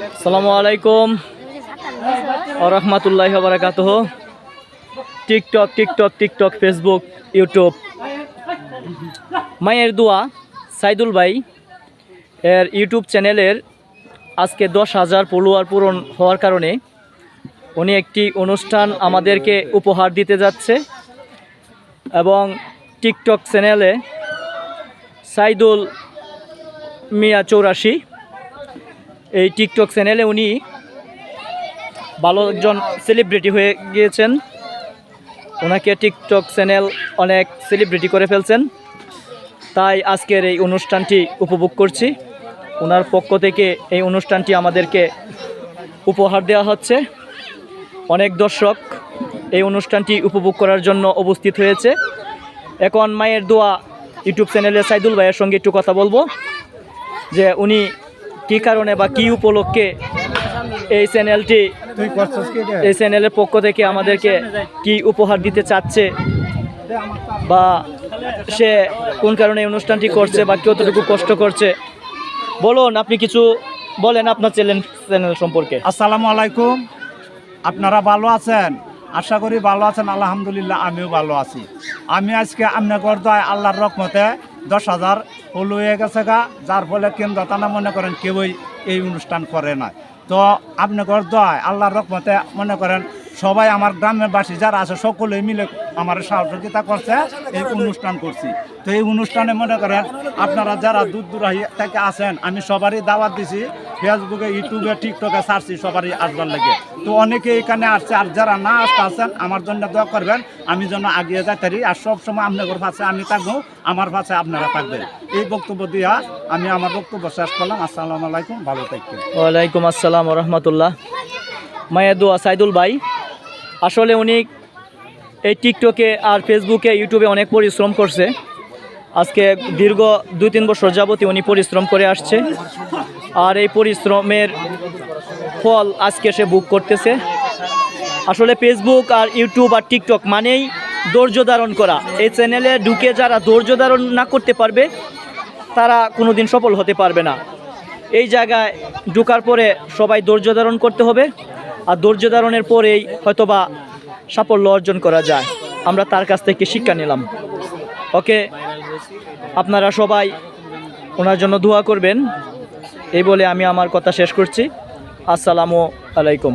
আসসালামু আলাইকুম ওয়া রাহমাতুল্লাহি ওয়া বারাকাতুহু। টিকটক, ফেসবুক, ইউটিউব, মায়ের দোয়া সাইদুল ভাই এর ইউটিউব চ্যানেলের আজকে 10,000 ফলোয়ার পূরণ হওয়ার কারণে উনি একটি অনুষ্ঠান আমাদেরকে উপহার দিতে যাচ্ছে এবং টিকটক চ্যানেলে সাইদুল মিয়া 84 এই টিকটক চ্যানেলে উনি ভালো একজন সেলিব্রিটি হয়ে গিয়েছেন। ওনাকে টিকটক চ্যানেল অনেক সেলিব্রিটি করে ফেলছেন, তাই আজকের এই অনুষ্ঠানটি উপভোগ করছি। ওনার পক্ষ থেকে এই অনুষ্ঠানটি আমাদেরকে উপহার দেওয়া হচ্ছে। অনেক দর্শক এই অনুষ্ঠানটি উপভোগ করার জন্য উপস্থিত হয়েছে। এখন মায়ের দোয়া ইউটিউব চ্যানেলে সাইদুল ভাইয়ের সঙ্গে একটু কথা বলবো যে উনি কী কারণে বা কী উপলক্ষে এই চ্যানেলের পক্ষ থেকে আমাদেরকে কি উপহার দিতে চাচ্ছে বা সে কোন কারণে এই অনুষ্ঠানটি করছে বা কতটুকু কষ্ট করছে। বলুন, আপনি কিছু বলেন আপনার চ্যানেল সম্পর্কে। আসসালামু আলাইকুম, আপনারা ভালো আছেন? আশা করি ভালো আছেন। আলহামদুলিল্লাহ, আমিও ভালো আছি। আমি আজকে আপনার দয় আল্লাহর রহমতে 10,000 ফলো হয়ে গেছে গা, যার ফলে কেন্দ্র তানা মনে করেন কেউই এই অনুষ্ঠান করে না। তো আপনার দয় আল্লাহর রহমতে মনে করেন সবাই আমার গ্রামের বাসী যারা আছে সকলেই মিলে আমার সহযোগিতা করছে, এই অনুষ্ঠান করছি। তো এই অনুষ্ঠানে মনে করেন আপনারা যারা দূর দূর থেকে আসেন, আমি সবারই দাওয়াত দিছি, ফেসবুকে, ইউটিউবে, টিকটকে ছাড়ছি সবারই আসবার লাগে। তো অনেকে এখানে আসছে, আর যারা না আসতে আসেন আমার জন্য দোয়া করবেন, আমি যেন আগিয়ে যাই পারি। আর সবসময় আপনাদের পাশে আমি থাকবো, আমার পাশে আপনারা থাকবেন। এই বক্তব্য দিয়া আমি আমার বক্তব্য শেষ করলাম। আসসালামু আলাইকুম, ভালো থাকবেন। ওয়ালাইকুম আসসালাম ওয়া রাহমাতুল্লাহ। মায়ের দোয়া সাইদুল ভাই আসলে উনি এই টিকটকে আর ফেসবুকে, ইউটিউবে অনেক পরিশ্রম করছে। আজকে দীর্ঘ 2-3 বছর যাবতীয় উনি পরিশ্রম করে আসছে, আর এই পরিশ্রমের ফল আজকে সে ভোগ করতেছে। আসলে ফেসবুক আর ইউটিউব আর টিকটক মানেই ধৈর্য ধারণ করা। এই চ্যানেলে ঢুকে যারা ধৈর্য ধারণ না করতে পারবে তারা কোনোদিন সফল হতে পারবে না। এই জায়গায় ঢোকার পরে সবাই ধৈর্য ধারণ করতে হবে, আর ধৈর্য ধারণের পরেই হয়তোবা সাফল্য অর্জন করা যায়। আমরা তার কাছ থেকে শিক্ষা নিলাম। ওকে, আপনারা সবাই ওনার জন্য দোয়া করবেন। এই বলে আমি আমার কথা শেষ করছি। আসসালামু আলাইকুম।